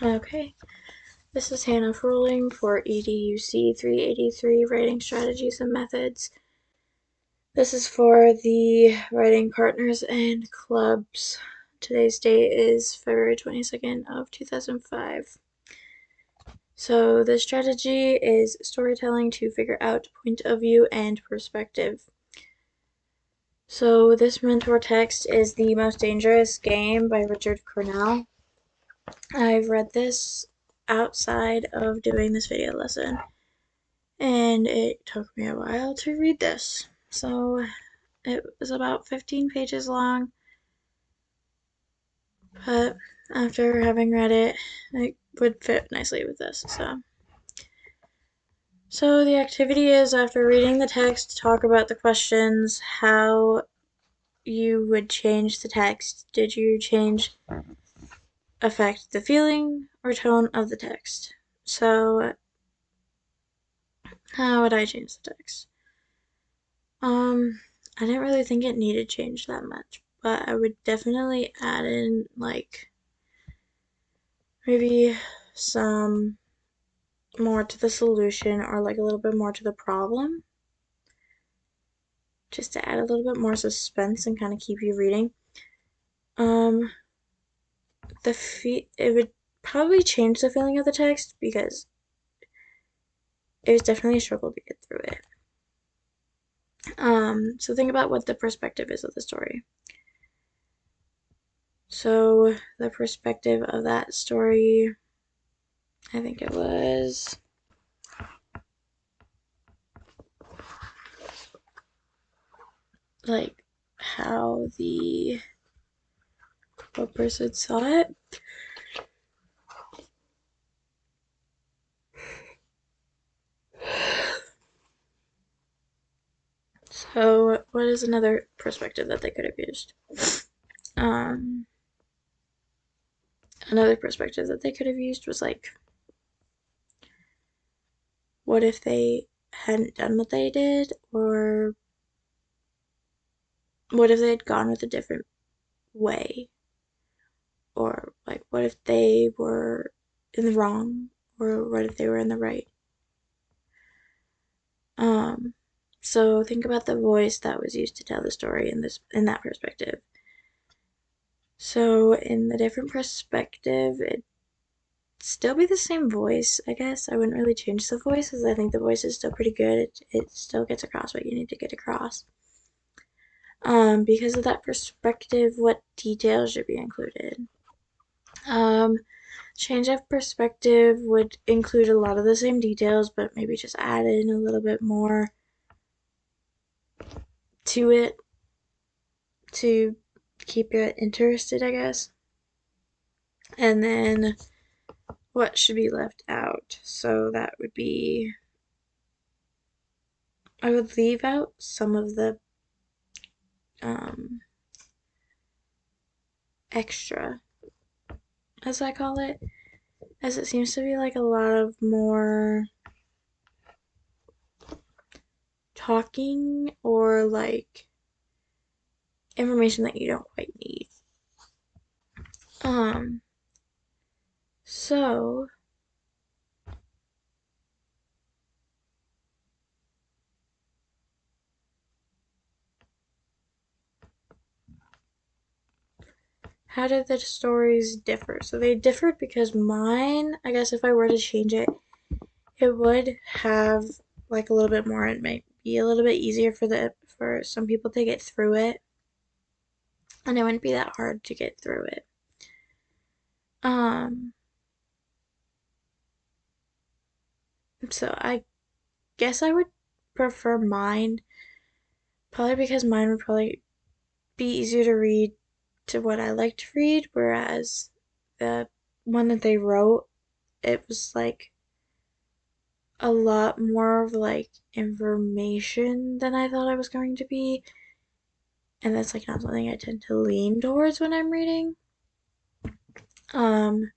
Okay, this is Hannah Froling for EDUC 383 Writing Strategies and Methods. This is for the writing partners and clubs. Today's date is February 22nd of 2005. So the strategy is storytelling to figure out point of view and perspective. So this mentor text is The Most Dangerous Game by Richard Cornell. I've read this outside of doing this video lesson, and it took me a while to read this. So it was about 15 pages long, but after having read it, it would fit nicely with this. So the activity is, after reading the text, talk about the questions, how you would change the text. Did you affect the feeling or tone of the text? So how would I change the text? I didn't really think it needed change that much, but I would definitely add in like maybe some more to the solution, or like a little bit more to the problem, just to add a little bit more suspense and kind of keep you reading. Um, it would probably change the feeling of the text because it was definitely a struggle to get through it. So think about what the perspective is of the story. So the perspective of that story, I think it was like how the what person saw it. So what is another perspective that they could have used? Um, Another perspective that they could have used was like, what if they hadn't done what they did, or what if they had gone with a different way, or like what if they were in the wrong, or what if they were in the right. Um, so think about the voice that was used to tell the story in that perspective. So in the different perspective, it'd still be the same voice, I guess. I wouldn't really change the voice because I think the voice is still pretty good. It still gets across what you need to get across. Because of that perspective, what details should be included? Um, Change of perspective would include a lot of the same details, but maybe just add in a little bit more to it to keep it interested, I guess. And then what should be left out? So that would be, I would leave out some of the um, extra, as I call it, as it seems to be like a lot of more talking or like information that you don't quite need. Um, so how did the stories differ? So they differed because mine, I guess if I were to change it, it would have like a little bit more. It might be a little bit easier for some people to get through it, and it wouldn't be that hard to get through it. Um, so I guess I would prefer mine, probably because mine would probably be easier to read to what I like to read, whereas the one that they wrote, it was like a lot more of like information than I thought I was going to be. And that's like not something I tend to lean towards when I'm reading. Um,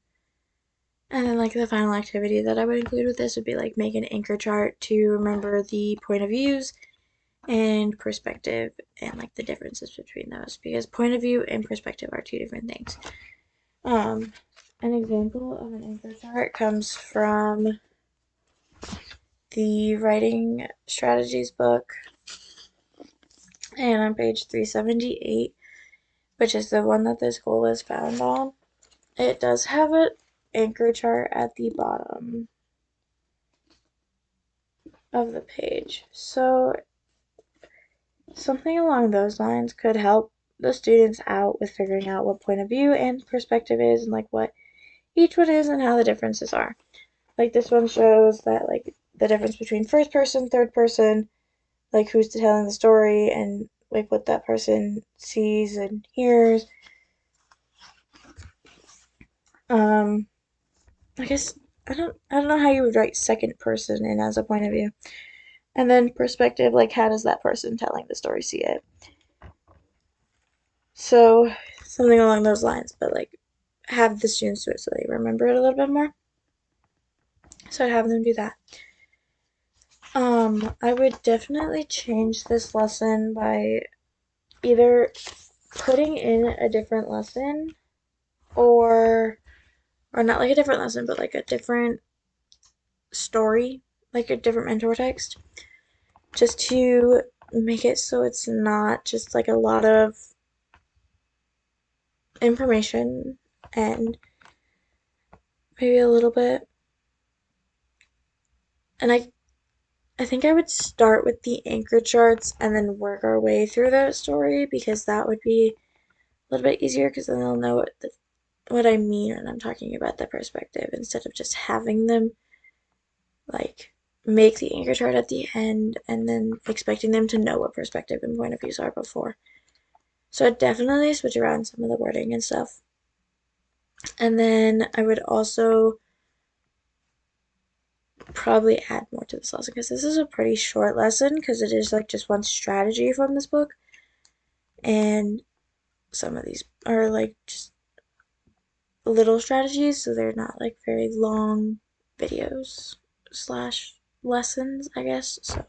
and then like the final activity that I would include with this would be like make an anchor chart to remember the point of views and perspective, and like the differences between those, because point of view and perspective are two different things. Um, An example of an anchor chart comes from the Writing Strategies book, and on page 378, which is the one that this goal is found on, it does have an anchor chart at the bottom of the page. So something along those lines could help the students out with figuring out what point of view and perspective is, and like what each one is and how the differences are. Like this one shows that like the difference between first person, third person, like who's telling the story, and like what that person sees and hears. Um, I guess I don't know how you would write second person in as a point of view. And then perspective, like how does that person telling the story see it? So something along those lines, but like have the students do it so they remember it a little bit more. So I'd have them do that. I would definitely change this lesson by either putting in a different lesson, or not like a different lesson, but like a different story, like a different mentor text, just to make it so it's not just like a lot of information, and maybe a little bit. And I think I would start with the anchor charts and then work our way through the story, because that would be a little bit easier, because then they'll know what I mean when I'm talking about the perspective, instead of just having them like make the anchor chart at the end and then expecting them to know what perspective and point of views are before. So I'd definitely switch around some of the wording and stuff. And then I would also probably add more to this lesson, because this is a pretty short lesson, because it is like just one strategy from this book. And some of these are like just little strategies, so they're not like very long videos slash lessons, I guess. So